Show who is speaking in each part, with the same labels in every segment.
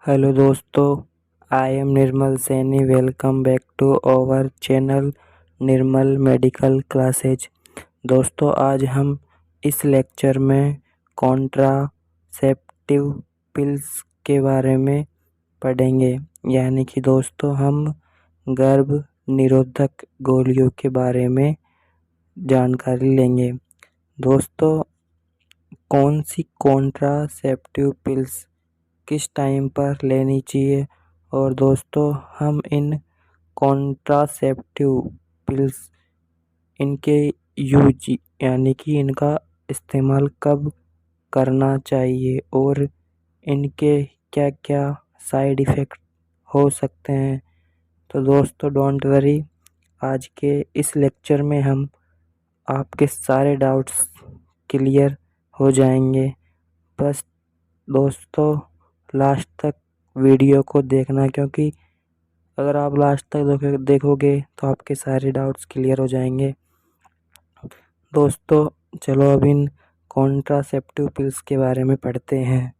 Speaker 1: Hello दोस्तों, I am Nirmal Saini. Welcome back to our channel Nirmal medical classes. दोस्तों, आज हम इस लेक्चर में कॉन्ट्रासेप्टिव पिल्स के बारे में पढ़ेंगे। यानी कि दोस्तों, हम गर्भ निरोधक गोलियों के बारे में जानकारी लेंगे। दोस्तों, कौन सी कॉन्ट्रासेप्टिव पिल्स किस टाइम पर लेनी चाहिए, और दोस्तों हम इन कॉन्ट्रासेप्टिव पिल्स इनके यूज यानी कि इनका इस्तेमाल कब करना चाहिए और इनके क्या क्या साइड इफ़ेक्ट हो सकते हैं। तो दोस्तों डोंट वरी, आज के इस लेक्चर में हम आपके सारे डाउट्स क्लियर हो जाएंगे। बस दोस्तों लास्ट तक वीडियो को देखना, क्योंकि अगर आप लास्ट तक देखोगे तो आपके सारे डाउट्स क्लियर हो जाएंगे। दोस्तों चलो अब इन कॉन्ट्रासेप्टिव पिल्स के बारे में पढ़ते हैं।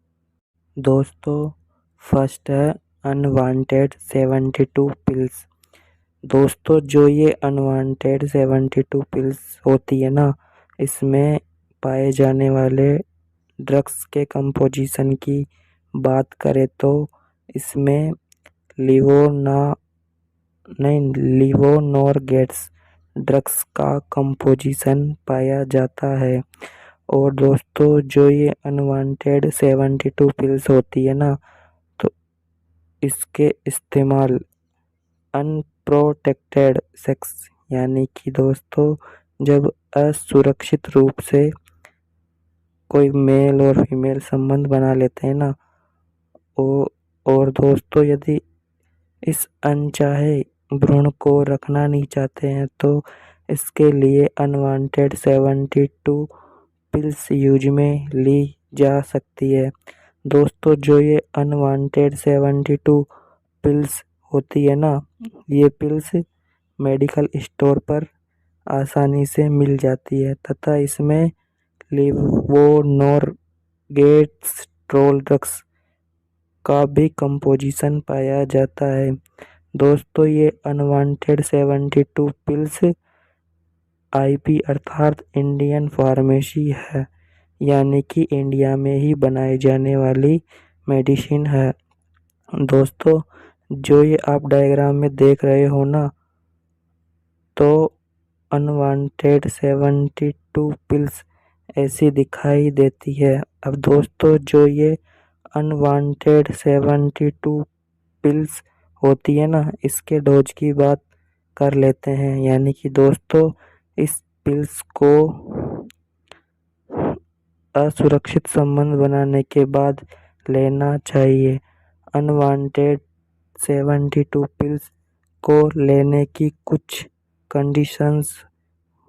Speaker 1: दोस्तों फर्स्ट है अनवांटेड 72 पिल्स। दोस्तों जो ये अनवांटेड 72 पिल्स होती है ना, इसमें पाए जाने वाले ड्रग्स के कंपोजिशन की बात करें तो इसमें लिवोनोरगेट्स ड्रग्स का कंपोजिशन पाया जाता है। और दोस्तों जो ये अनवांटेड 72 पिल्स होती है ना, तो इसके इस्तेमाल अनप्रोटेक्टेड सेक्स यानी कि दोस्तों जब असुरक्षित रूप से कोई मेल और फीमेल संबंध बना लेते हैं ना, और दोस्तों यदि इस अनचाहे भ्रूण को रखना नहीं चाहते हैं तो इसके लिए अनवांटेड 72 पिल्स यूज में ली जा सकती है। दोस्तों जो ये अनवांटेड 72 पिल्स होती है ना, ये पिल्स मेडिकल स्टोर पर आसानी से मिल जाती है तथा इसमें लिवोनोरगेट्रोल ड्रग्स का भी कंपोजिशन पाया जाता है। दोस्तों ये अनवांटेड 72 पिल्स आईपी अर्थात इंडियन फार्मेसी है, यानी कि इंडिया में ही बनाई जाने वाली मेडिसिन है। दोस्तों जो ये आप डायग्राम में देख रहे हो ना, तो अनवांटेड 72 पिल्स ऐसी दिखाई देती है। अब दोस्तों जो ये अनवांटेड 72 पिल्स होती है ना, इसके डोज की बात कर लेते हैं। यानी कि दोस्तों इस पिल्स को असुरक्षित संबंध बनाने के बाद लेना चाहिए। अनवांटेड 72 पिल्स को लेने की कुछ कंडीशंस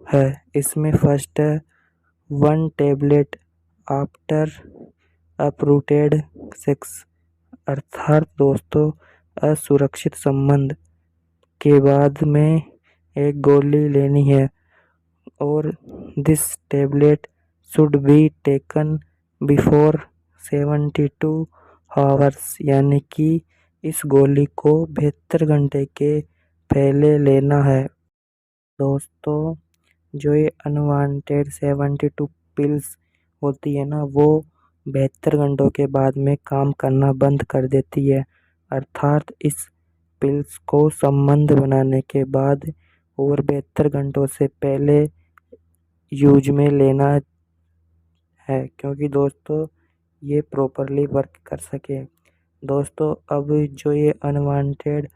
Speaker 1: है। इसमें फर्स्ट है 1 टेबलेट आफ्टर अपरूटेड सेक्स, अर्थात दोस्तों असुरक्षित संबंध के बाद में एक गोली लेनी है, और this tablet should be taken before 72 hours, यानी कि इस गोली को 72 घंटे के पहले लेना है। दोस्तों जो ये अनवांटेड 72 पिल्स होती है ना, वो 72 घंटों के बाद में काम करना बंद कर देती है। अर्थात इस पिल्स को संबंध बनाने के बाद और 72 घंटों से पहले यूज में लेना है, क्योंकि दोस्तों ये प्रॉपरली वर्क कर सके। दोस्तों अब जो ये अनवांटेड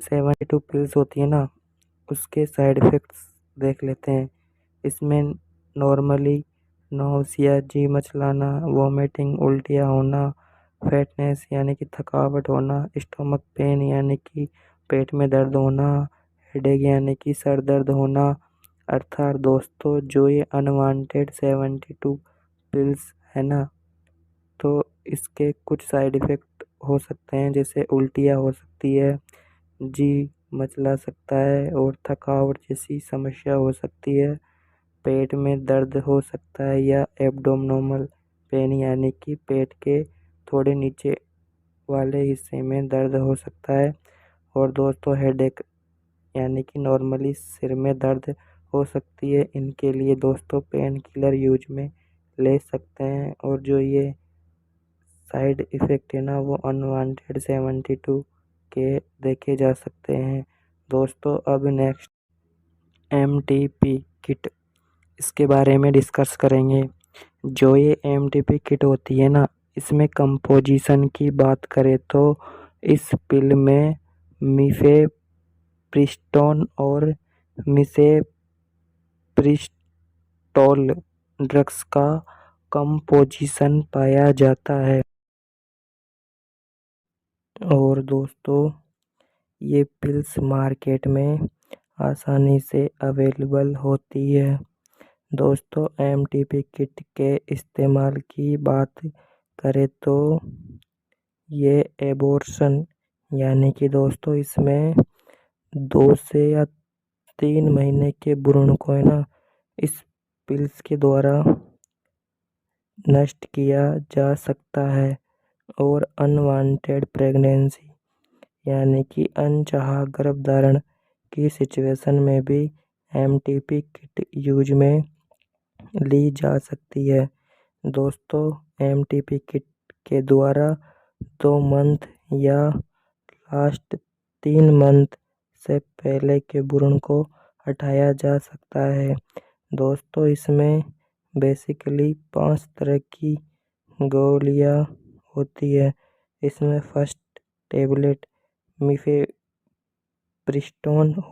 Speaker 1: 72 पिल्स होती है ना, उसके साइड इफ़ेक्ट्स देख लेते हैं। इसमें नॉर्मली नौसिया, जी मचलाना, वॉमिटिंग, उल्टियाँ होना, फैटनेस यानी कि थकावट होना, स्टमक पेन यानी कि पेट में दर्द होना, हेडेक यानी कि सर दर्द होना। अर्थात दोस्तों जो ये अनवांटेड 72 पिल्स है ना, तो इसके कुछ साइड इफ़ेक्ट हो सकते हैं, जैसे उल्टियाँ हो सकती है, जी मचला सकता है और थकावट जैसी समस्या हो सकती है, पेट में दर्द हो सकता है, या एब्डोमिनल पेन यानी कि पेट के थोड़े नीचे वाले हिस्से में दर्द हो सकता है। और दोस्तों हेडेक यानी कि नॉर्मली सिर में दर्द हो सकती है। इनके लिए दोस्तों पेन किलर यूज में ले सकते हैं। और जो ये साइड इफ़ेक्ट है ना वो अनवांटेड 72 के देखे जा सकते हैं। दोस्तों अब नेक्स्ट MTP किट, इसके बारे में डिस्कस करेंगे। जो ये MTP किट होती है ना, इसमें कंपोजिशन की बात करें तो इस पिल में मिफेप्रिस्टोन और मिसेप्रिस्टोल ड्रग्स का कंपोजिशन पाया जाता है। और दोस्तों ये पिल्स मार्केट में आसानी से अवेलेबल होती है। दोस्तों MTP किट के इस्तेमाल की बात करें तो ये एबॉर्शन यानी कि दोस्तों इसमें 2 से या 3 महीने के भ्रूण को है ना इस पिल्स के द्वारा नष्ट किया जा सकता है। और अनवांटेड प्रेगनेंसी यानी कि अनचाहा गर्भधारण की सिचुएशन में भी MTP किट यूज में ली जा सकती है। दोस्तों MTP किट के द्वारा 2 मंथ या लास्ट 3 मंथ से पहले के भ्रूण को हटाया जा सकता है। दोस्तों इसमें बेसिकली 5 तरह की गोलियां होती है। इसमें फर्स्ट टेबलेट मिफेप्रिस्टोन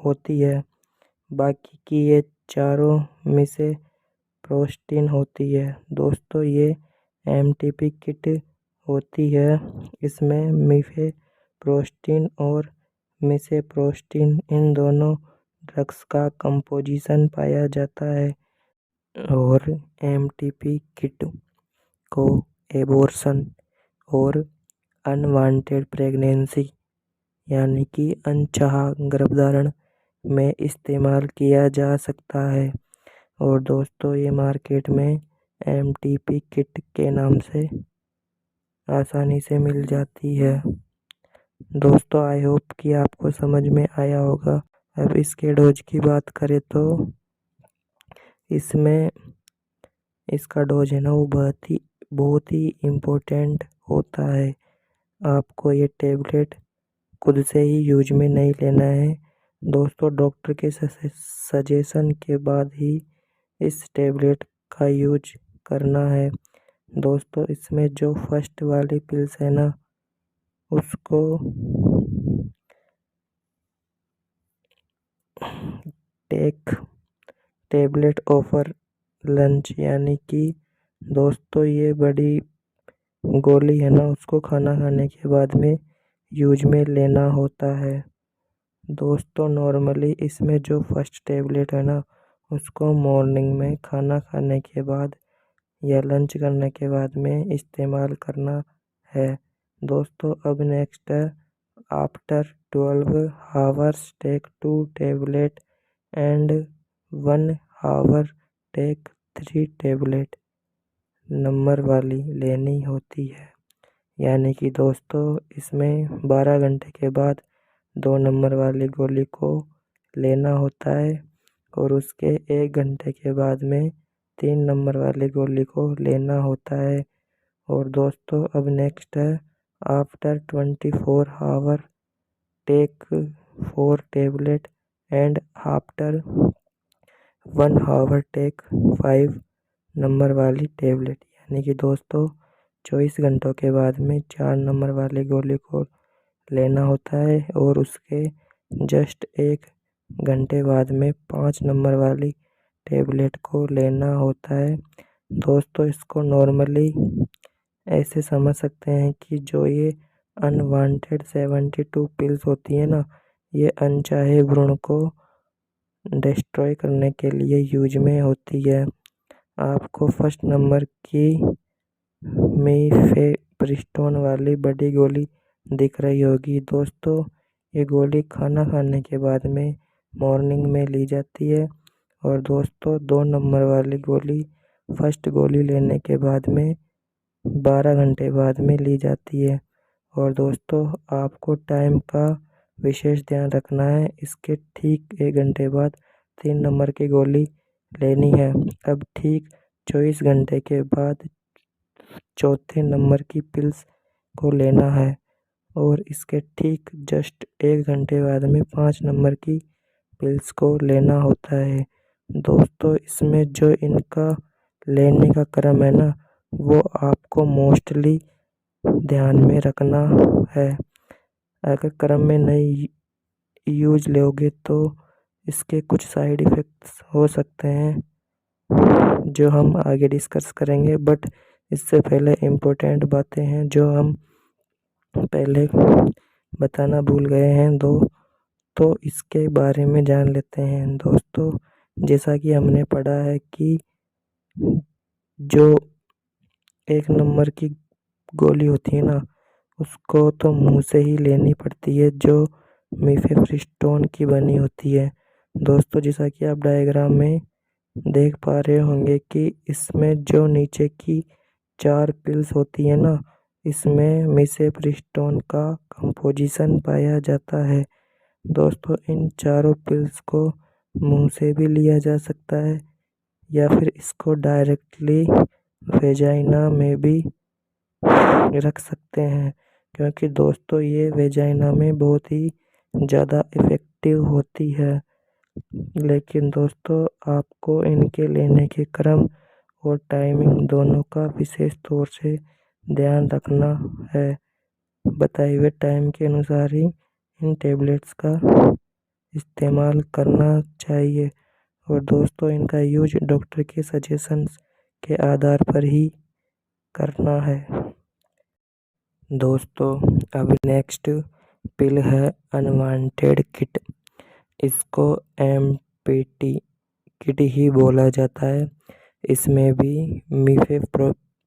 Speaker 1: होती है, बाकी की ये चारों मिसेप्रोस्टीन होती है। दोस्तों ये MTP किट होती है, इसमें मिफेप्रोस्टीन और मिसेप्रोस्टीन इन दोनों ड्रग्स का कंपोजिशन पाया जाता है। और MTP किट को एबॉर्शन और अनवांटेड प्रेगनेंसी यानी कि अनचाहा गर्भधारण में इस्तेमाल किया जा सकता है। और दोस्तों ये मार्केट में MTP किट के नाम से आसानी से मिल जाती है। दोस्तों आई होप कि आपको समझ में आया होगा। अब इसके डोज की बात करें तो इसमें इसका डोज है ना वो बहुत ही इम्पोर्टेंट होता है। आपको ये टेबलेट खुद से ही यूज में नहीं लेना है। दोस्तों डॉक्टर के सजेशन के बाद ही इस टेबलेट का यूज करना है। दोस्तों इसमें जो फर्स्ट वाली पिल्स है ना उसको टेक टेबलेट ऑफर लंच यानी कि दोस्तों ये बड़ी गोली है ना उसको खाना खाने के बाद में यूज में लेना होता है। दोस्तों नॉर्मली इसमें जो फर्स्ट टेबलेट है ना उसको मॉर्निंग में खाना खाने के बाद या लंच करने के बाद में इस्तेमाल करना है। दोस्तों अब नेक्स्ट है after 12 hours take 2 tablet and 1 hour take 3 tablet number वाली लेनी होती है। यानी कि दोस्तों इसमें 12 घंटे के बाद 2 नंबर वाली गोली को लेना होता है और उसके 1 घंटे के बाद में 3 नंबर वाली गोली को लेना होता है। और दोस्तों अब नेक्स्ट है after 24 hour take 4 tablet and after 1 hour take 5 number वाली टेबलेट। यानी कि दोस्तों 24 घंटों के बाद में 4 नंबर वाली गोली को लेना होता है और उसके जस्ट 1 घंटे बाद में 5 नंबर वाली टेबलेट को लेना होता है। दोस्तों इसको नॉर्मली ऐसे समझ सकते हैं कि जो ये अनवांटेड 72 पिल्स होती है ना ये अनचाहे भ्रूण को डिस्ट्रॉय करने के लिए यूज में होती है। आपको फर्स्ट नंबर की मिफेप्रिस्टोन वाली बड़ी गोली दिख रही होगी। दोस्तों ये गोली खाना खाने के बाद में मॉर्निंग में ली जाती है और दोस्तों 2 नंबर वाली गोली फर्स्ट गोली लेने के बाद में 12 घंटे बाद में ली जाती है। और दोस्तों आपको टाइम का विशेष ध्यान रखना है। इसके ठीक 1 घंटे बाद 3 नंबर की गोली लेनी है। अब ठीक 24 घंटे के बाद चौथे नंबर की पिल्स को लेना है और इसके ठीक जस्ट 1 घंटे बाद में 5 नंबर की पिल्स को लेना होता है। दोस्तों इसमें जो इनका लेने का क्रम है ना, वो आपको मोस्टली ध्यान में रखना है। अगर क्रम में नहीं यूज लोगे तो इसके कुछ साइड इफ़ेक्ट्स हो सकते हैं जो हम आगे डिस्कस करेंगे। बट इससे पहले इम्पोर्टेंट बातें हैं जो हम पहले बताना भूल गए हैं तो इसके बारे में जान लेते हैं। दोस्तों जैसा कि हमने पढ़ा है कि जो 1 नंबर की गोली होती है ना, उसको तो मुंह से ही लेनी पड़ती है, जो मीफेप्रिस्टोन की बनी होती है। दोस्तों जैसा कि आप डायग्राम में देख पा रहे होंगे कि इसमें जो नीचे की 4 पिल्स होती है ना, इसमें मीफेप्रिस्टोन का कंपोजिशन पाया जाता है। दोस्तों इन चारों पिल्स को मुंह से भी लिया जा सकता है या फिर इसको डायरेक्टली वेजाइना में भी रख सकते हैं, क्योंकि दोस्तों ये वेजाइना में बहुत ही ज़्यादा इफ़ेक्टिव होती है। लेकिन दोस्तों आपको इनके लेने के क्रम और टाइमिंग दोनों का विशेष तौर से ध्यान रखना है। बताए हुए टाइम के अनुसार ही इन टेबलेट्स का इस्तेमाल करना चाहिए और दोस्तों इनका यूज डॉक्टर के सजेशंस के आधार पर ही करना है। दोस्तों अब नेक्स्ट पिल है अनवांटेड किट। इसको एमपीटी किट ही बोला जाता है। इसमें भी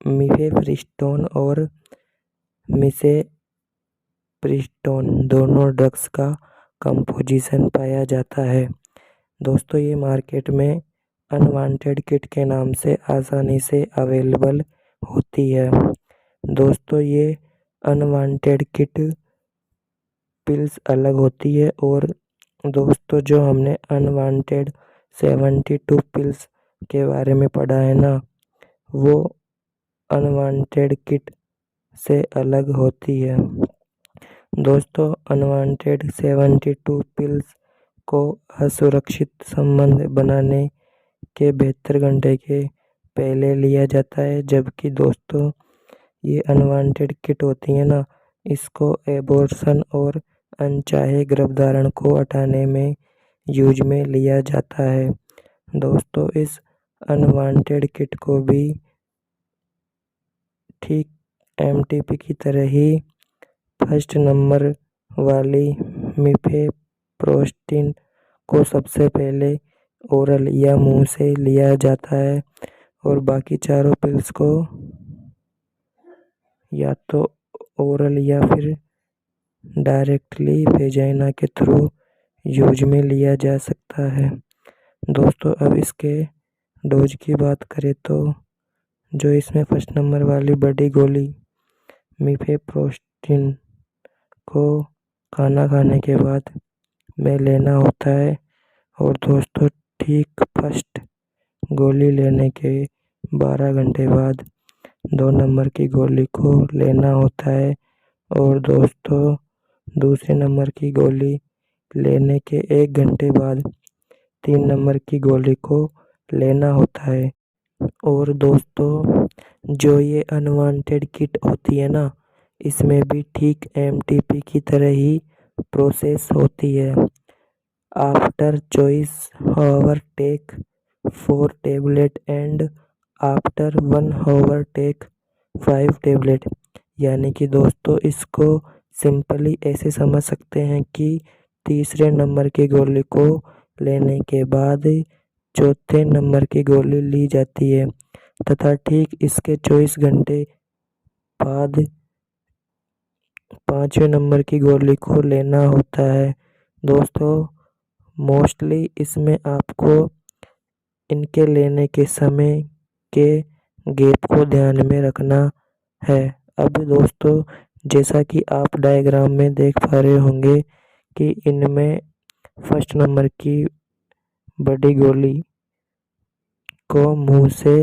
Speaker 1: मीफेप्रिस्टोन और मिसेप्रिस्टोन दोनों ड्रग्स का कंपोजिशन पाया जाता है। दोस्तों ये मार्केट में अनवांटेड किट के नाम से आसानी से अवेलेबल होती है। दोस्तों ये अनवांटेड किट पिल्स अलग होती है और दोस्तों जो हमने अनवांटेड 72 पिल्स के बारे में पढ़ा है ना, वो अनवांटेड किट से अलग होती है। दोस्तों अनवांटेड 72 पिल्स को असुरक्षित संबंध बनाने के 72 घंटे के पहले लिया जाता है, जबकि दोस्तों ये अनवांटेड किट होती है ना, इसको एबॉर्शन और अनचाहे गर्भधारण को हटाने में यूज में लिया जाता है। दोस्तों इस अनवांटेड किट को भी ठीक एमटीपी की तरह ही फर्स्ट नंबर वाली मीफेप्रिस्टोन को सबसे पहले ओरल या मुंह से लिया जाता है और बाकी चारों पिल्स को या तो ओरल या फिर डायरेक्टली वेजाइना के थ्रू यूज में लिया जा सकता है। दोस्तों अब इसके डोज की बात करें तो जो इसमें फर्स्ट नंबर वाली बड़ी गोली मीफेप्रिस्टोन को खाना खाने के बाद में लेना होता है और दोस्तों ठीक फर्स्ट गोली लेने के 12 घंटे बाद 2 नंबर की गोली को लेना होता है और दोस्तों दूसरे नंबर की गोली लेने के 1 घंटे बाद 3 नंबर की गोली को लेना होता है। और दोस्तों जो ये अनवांटेड किट होती है ना, इसमें भी ठीक एमटीपी की तरह ही प्रोसेस होती है। After choice hour take 4 tablet and after 1 hour take 5 tablet. यानी कि दोस्तों इसको सिंपली ऐसे समझ सकते हैं कि तीसरे नंबर की गोली को लेने के बाद चौथे नंबर की गोली ली जाती है तथा ठीक इसके 24 घंटे बाद 5वें नंबर की गोली को लेना होता है। दोस्तों मोस्टली इसमें आपको इनके लेने के समय के गैप को ध्यान में रखना है। अब दोस्तों जैसा कि आप डायग्राम में देख पा रहे होंगे कि इनमें फर्स्ट नंबर की बड़ी गोली को मुंह से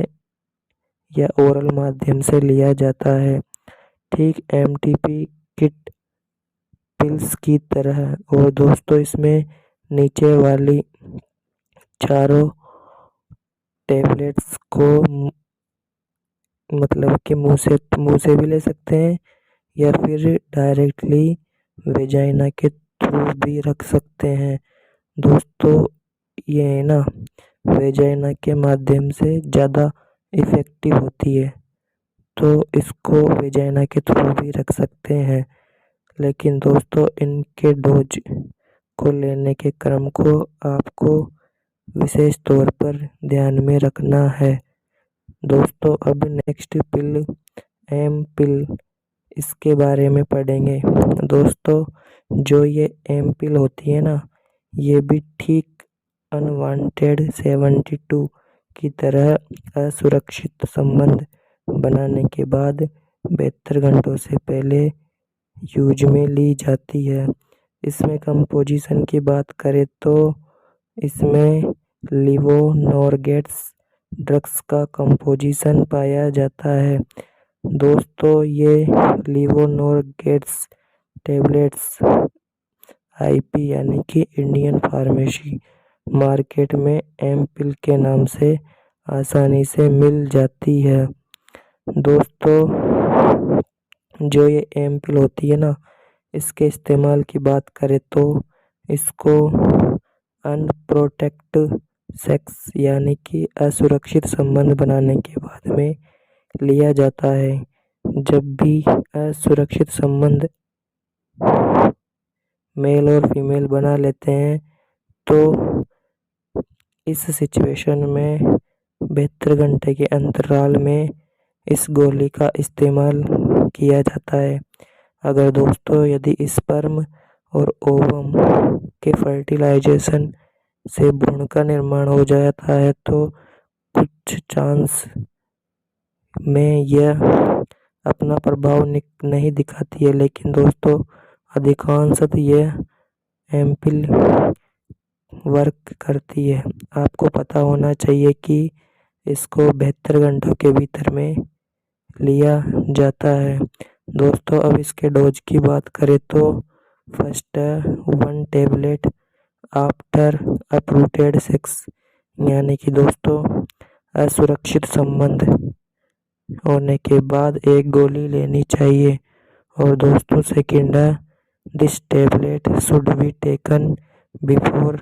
Speaker 1: या ओरल माध्यम से लिया जाता है, ठीक एमटीपी किट पिल्स की तरह। और दोस्तों इसमें नीचे वाली चारों टेबलेट्स को मतलब कि मुंह से भी ले सकते हैं या फिर डायरेक्टली वेजाइना के थ्रू भी रख सकते हैं। दोस्तों ये है ना, वेजाइना के माध्यम से ज़्यादा इफ़ेक्टिव होती है, तो इसको वेजाइना के थ्रू भी रख सकते हैं। लेकिन दोस्तों इनके डोज को लेने के क्रम को आपको विशेष तौर पर ध्यान में रखना है। दोस्तों अब नेक्स्ट पिल एम पिल, इसके बारे में पढ़ेंगे। दोस्तों जो ये एम पिल होती है ना, ये भी ठीक अनवांटेड 72 की तरह असुरक्षित संबंध बनाने के बाद 72 घंटों से पहले यूज में ली जाती है। इसमें कंपोजिशन की बात करें तो इसमें लिवोनोरगेट्स ड्रग्स का कंपोजिशन पाया जाता है। दोस्तों ये लिवोनोरगेट्स टेबलेट्स आईपी यानी कि इंडियन फार्मेसी मार्केट में एम पिल के नाम से आसानी से मिल जाती है। दोस्तों जो ये एम पिल होती है ना, इसके इस्तेमाल की बात करें तो इसको अनप्रोटेक्ट सेक्स यानी कि असुरक्षित संबंध बनाने के बाद में लिया जाता है। जब भी असुरक्षित संबंध मेल और फीमेल बना लेते हैं तो इस सिचुएशन में 72 घंटे के अंतराल में इस गोली का इस्तेमाल किया जाता है। अगर दोस्तों यदि स्पर्म और ओवम के फर्टिलाइजेशन से भ्रूण का निर्माण हो जाता है तो कुछ चांस में यह अपना प्रभाव नहीं दिखाती है, लेकिन दोस्तों अधिकांशतः यह एम्पिल वर्क करती है। आपको पता होना चाहिए कि इसको 72 घंटों के भीतर में लिया जाता है। दोस्तों अब इसके डोज की बात करें तो first 1 tablet after unprotected sex यानी कि दोस्तों असुरक्षित संबंध होने के बाद एक गोली लेनी चाहिए। और दोस्तों second this tablet should be taken before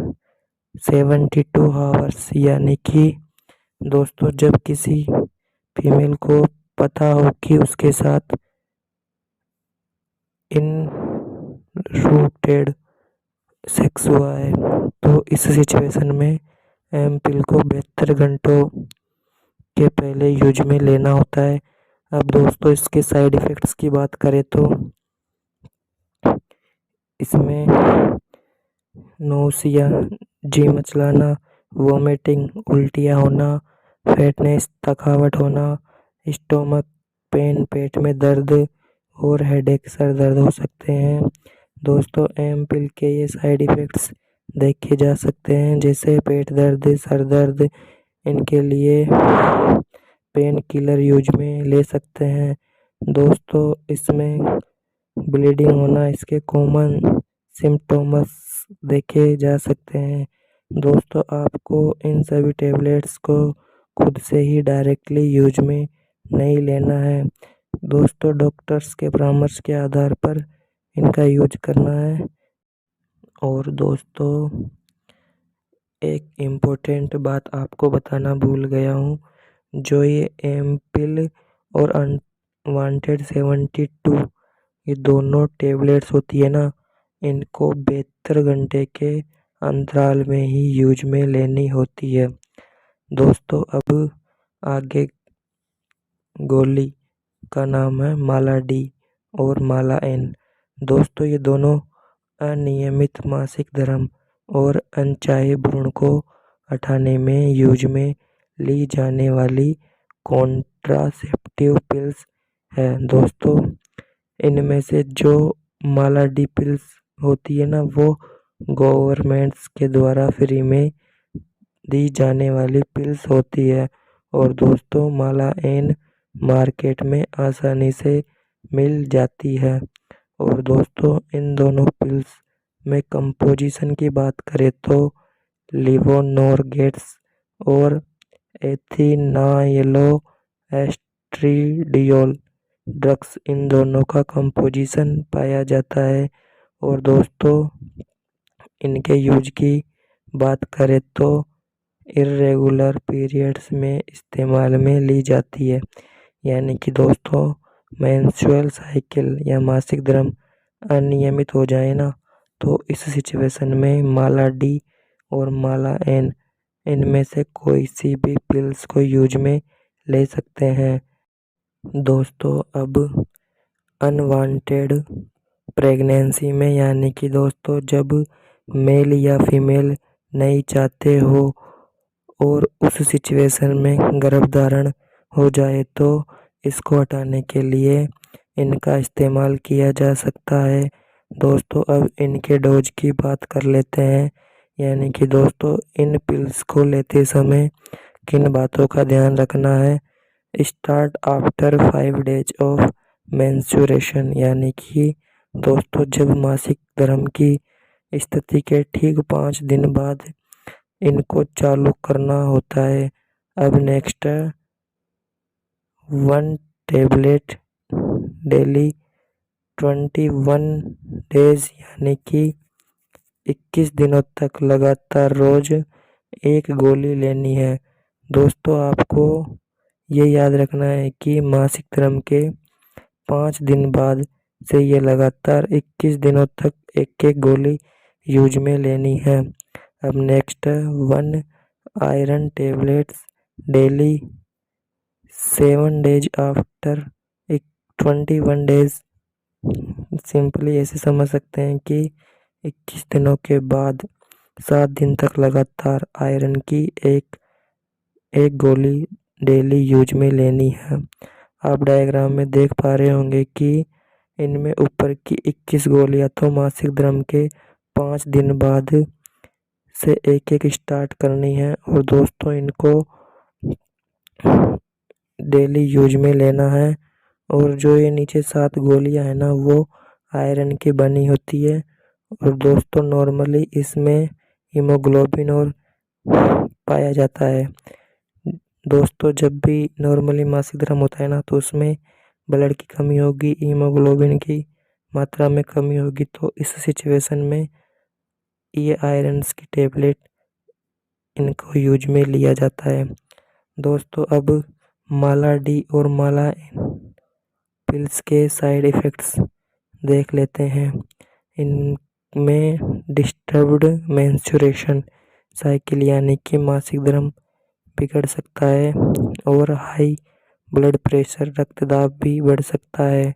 Speaker 1: 72 hours यानी कि दोस्तों जब किसी फीमेल को पता हो कि उसके साथ इन रूटेड सेक्स हुआ है तो इस सिचुएशन में एम पिल को 72 घंटों के पहले यूज में लेना होता है। अब दोस्तों इसके साइड इफ़ेक्ट्स की बात करें तो इसमें नौसिया, जी मचलाना, वोमिटिंग, उल्टियाँ होना, फैटनेस, थकावट होना, स्टोमक पेन, पेट में दर्द और हेडेक, सर दर्द हो सकते हैं। दोस्तों एम पिल के ये साइड इफ़ेक्ट्स देखे जा सकते हैं जैसे पेट दर्द, सर दर्द। इनके लिए पेन किलर यूज में ले सकते हैं। दोस्तों इसमें ब्लीडिंग होना इसके कॉमन सिम्टोम्स देखे जा सकते हैं। दोस्तों आपको इन सभी टेबलेट्स को खुद से ही डायरेक्टली यूज में नहीं लेना है। दोस्तों डॉक्टर्स के परामर्श के आधार पर इनका यूज करना है। और दोस्तों एक इम्पोर्टेंट बात आपको बताना भूल गया हूँ, जो ये एम पिल और अनवांटेड 72 ये दोनों टेबलेट्स होती है ना, इनको 72 घंटे के अंतराल में ही यूज में लेनी होती है। दोस्तों अब आगे गोली का नाम है माला डी और माला एन। दोस्तों ये दोनों अनियमित मासिक धर्म और अनचाहे भ्रूण को हटाने में यूज में ली जाने वाली कॉन्ट्रासेप्टिव पिल्स है। दोस्तों इनमें से जो मालाडी पिल्स होती है ना, वो गवर्नमेंट्स के द्वारा फ्री में दी जाने वाली पिल्स होती है। और दोस्तों माला एन मार्केट में आसानी से मिल जाती है। और दोस्तों इन दोनों पिल्स में कंपोजिशन की बात करें तो लिवोनोरगेट्स और एथिनाइलो एस्ट्रीडियोल ड्रग्स, इन दोनों का कंपोजिशन पाया जाता है। और दोस्तों इनके यूज की बात करें तो इर्रेगुलर पीरियड्स में इस्तेमाल में ली जाती है। यानी कि दोस्तों मेंस्ट्रुअल साइकिल या मासिक धर्म अनियमित हो जाए ना, तो इस सिचुएशन में माला डी और माला एन इनमें से कोई सी भी पिल्स को यूज में ले सकते हैं। दोस्तों अब अनवांटेड प्रेगनेंसी में, यानी कि दोस्तों जब मेल या फीमेल नहीं चाहते हो और उस सिचुएशन में गर्भधारण हो जाए, तो इसको हटाने के लिए इनका इस्तेमाल किया जा सकता है। दोस्तों अब इनके डोज की बात कर लेते हैं। यानी कि दोस्तों इन पिल्स को लेते समय किन बातों का ध्यान रखना है। Start after 5 days of menstruation, यानी कि दोस्तों जब मासिक धर्म की स्थिति के ठीक 5 दिन बाद इनको चालू करना होता है। अब नेक्स्ट है 1 टेबलेट डेली 21 days, यानी कि 21 दिनों तक लगातार रोज एक गोली लेनी है। दोस्तों आपको ये याद रखना है कि मासिक धर्म के 5 दिन बाद से ये लगातार 21 दिनों तक एक एक गोली यूज में लेनी है। अब नेक्स्ट है 1 iron tablets daily 7 days after 21 days। Simply ऐसे समझ सकते हैं कि 21 दिनों के बाद 7 दिन तक लगातार आयरन की एक गोली डेली यूज में लेनी है। आप डायग्राम में देख पा रहे होंगे कि इनमें ऊपर की 21 गोलियां तो मासिक धर्म के 5 दिन बाद से एक एक स्टार्ट करनी है। और दोस्तों इनको डेली यूज में लेना है। और जो ये नीचे 7 गोलियां है ना, वो आयरन की बनी होती है। और दोस्तों नॉर्मली इसमें हीमोग्लोबिन और पाया जाता है। दोस्तों जब भी नॉर्मली मासिक धर्म होता है ना, तो उसमें ब्लड की कमी होगी, हीमोग्लोबिन की मात्रा में कमी होगी, तो इस सिचुएशन में ये आयरन्स की टेबलेट इनको यूज में लिया जाता है। दोस्तों अब माला डी और माला एन पिल्स के साइड इफ़ेक्ट्स देख लेते हैं। इनमें डिस्टर्ब्ड मेंस्ट्रुएशन साइकिल, यानी कि मासिक धर्म बिगड़ सकता है। और हाई ब्लड प्रेशर, रक्तदाब भी बढ़ सकता है।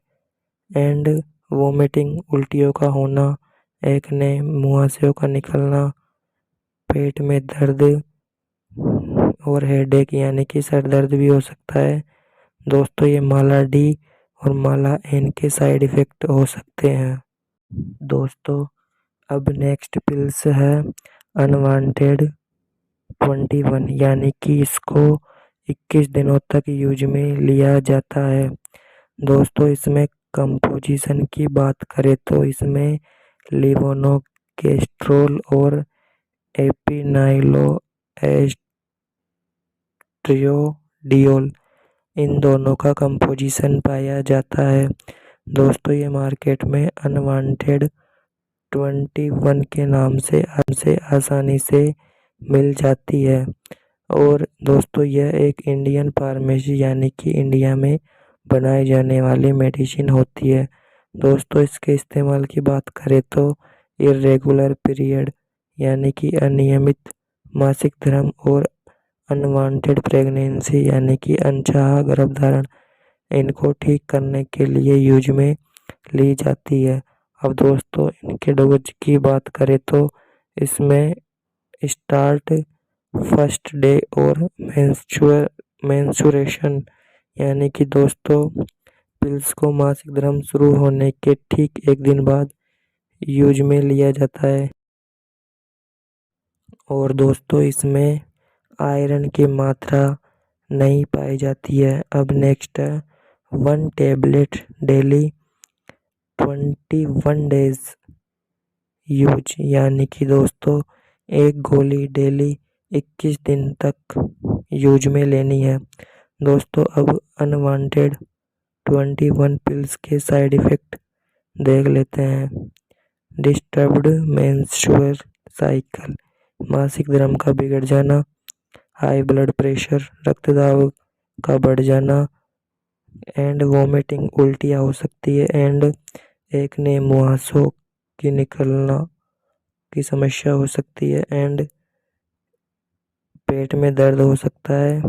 Speaker 1: एंड वोमिटिंग, उल्टियों का होना, एक्ने, मुहासे का निकलना, पेट में दर्द और हेडेक, यानी कि सर दर्द भी हो सकता है। दोस्तों ये माला डी और माला एन के साइड इफ़ेक्ट हो सकते हैं। दोस्तों अब नेक्स्ट पिल्स है अनवांटेड 21, यानी कि इसको 21 दिनों तक यूज में लिया जाता है। दोस्तों इसमें कंपोजिशन की बात करें तो इसमें लिवोनोगेस्ट्रोल और एपिनाइलो एस्ट्रियोडियोल, इन दोनों का कंपोजिशन पाया जाता है। दोस्तों ये मार्केट में अनवांटेड 21 के नाम से आसानी से मिल जाती है। और दोस्तों यह एक इंडियन फार्मेसी, यानी कि इंडिया में बनाई जाने वाली मेडिसिन होती है। दोस्तों इसके इस्तेमाल की बात करें तो इर्रेगुलर पीरियड, यानी कि अनियमित मासिक धर्म, और अनवांटेड प्रेगनेंसी, यानी कि अनचाहा गर्भधारण, इनको ठीक करने के लिए यूज में ली जाती है। अब दोस्तों इनके डोज की बात करें तो इसमें स्टार्ट फर्स्ट डे और मेंस्ट्रुएशन, यानी कि दोस्तों पिल्स को मासिक धर्म शुरू होने के ठीक एक दिन बाद यूज में लिया जाता है। और दोस्तों इसमें आयरन की मात्रा नहीं पाई जाती है। अब नेक्स्ट है 1 टेबलेट डेली 21 डेज यूज, यानी कि दोस्तों एक गोली डेली 21 दिन तक यूज में लेनी है। दोस्तों अब अनवांटेड 21 पिल्स के साइड इफेक्ट देख लेते हैं। डिस्टर्ब्ड मेंस्ट्रुअल साइकिल, मासिक धर्म का बिगड़ जाना, हाई ब्लड प्रेशर, रक्तदाब का बढ़ जाना, एंड वोमिटिंग, उल्टियाँ हो सकती है, एंड एक ने मुहासों की निकलना की समस्या हो सकती है, एंड पेट में दर्द हो सकता है,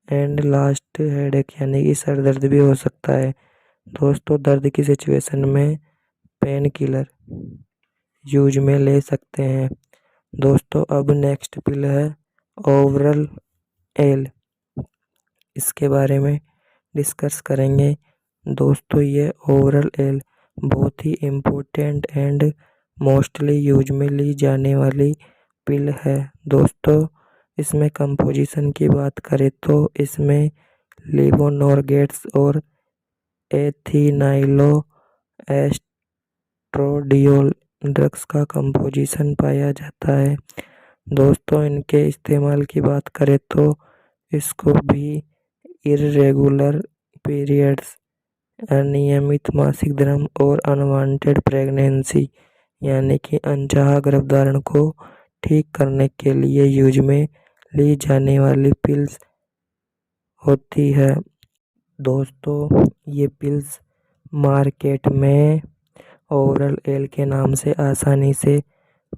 Speaker 1: एंड लास्ट हेडेक यानी कि सर दर्द भी हो सकता है। दोस्तों दर्द की सिचुएशन में पेन किलर यूज में ले सकते हैं। दोस्तों अब नेक्स्ट पिल है ओवरल एल, इसके बारे में डिस्कस करेंगे। दोस्तों ये ओवरल एल बहुत ही इम्पोर्टेंट एंड मोस्टली यूज में ली जाने वाली पिल है। दोस्तों इसमें कंपोजिशन की बात करें तो इसमें लेवोनोर्गेट्स और एथिनाइलो एस्ट्रोडियोल ड्रग्स का कंपोजिशन पाया जाता है। दोस्तों इनके इस्तेमाल की बात करें तो इसको भी इर्रेगुलर पीरियड्स, अनियमित मासिक धर्म और अनवांटेड प्रेगनेंसी यानी कि अनचाहा गर्भधारण को ठीक करने के लिए यूज में ली जाने वाली पिल्स होती है। दोस्तों ये पिल्स मार्केट में ओरल एल के नाम से आसानी से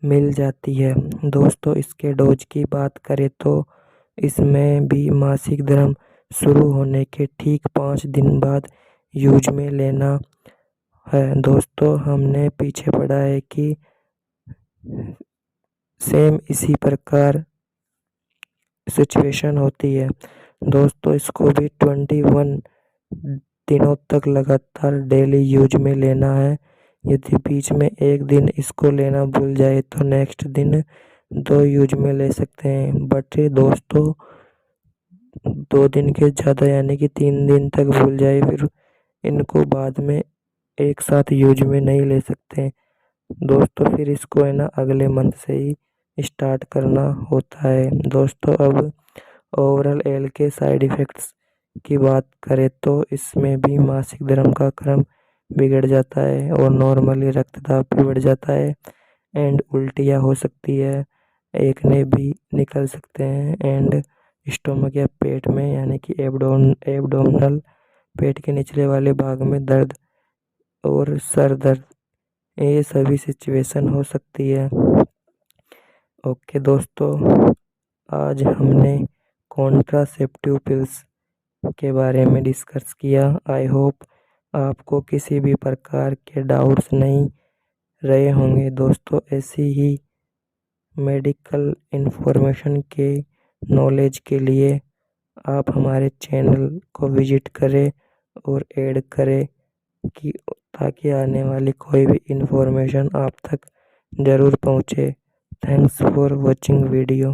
Speaker 1: मिल जाती है। दोस्तों इसके डोज की बात करें तो इसमें भी मासिक धर्म शुरू होने के ठीक 5 दिन बाद यूज में लेना है। दोस्तों हमने पीछे पढ़ा है कि सेम इसी प्रकार सिचुएशन होती है। दोस्तों इसको भी 21 दिनों तक लगातार डेली यूज में लेना है। यदि बीच में एक दिन इसको लेना भूल जाए तो नेक्स्ट दिन 2 यूज में ले सकते हैं। बट दोस्तों 2 दिन के ज़्यादा यानी कि 3 दिन तक भूल जाए फिर इनको बाद में एक साथ यूज में नहीं ले सकते। दोस्तों फिर इसको है ना अगले मंथ से ही स्टार्ट करना होता है। दोस्तों अब ओवरल एल के साइड इफ़ेक्ट्स की बात करें तो इसमें भी मासिक धर्म का क्रम बिगड़ जाता है और नॉर्मली रक्तदाब भी बढ़ जाता है, एंड उल्टियाँ हो सकती है, एकने भी निकल सकते हैं, एंड स्टोमक या पेट में यानी कि एब्डोमिनल पेट के निचले वाले भाग में दर्द और सर दर्द, ये सभी सिचुएशन हो सकती है। ओके दोस्तों आज हमने कॉन्ट्रासेप्टिव पिल्स के बारे में डिस्कस किया। आई होप आपको किसी भी प्रकार के डाउट्स नहीं रहे होंगे। दोस्तों ऐसी ही मेडिकल इन्फॉर्मेशन के नॉलेज के लिए आप हमारे चैनल को विजिट करें और ऐड करें कि ताकि आने वाली कोई भी इन्फॉर्मेशन आप तक ज़रूर पहुँचे। Thanks for watching video.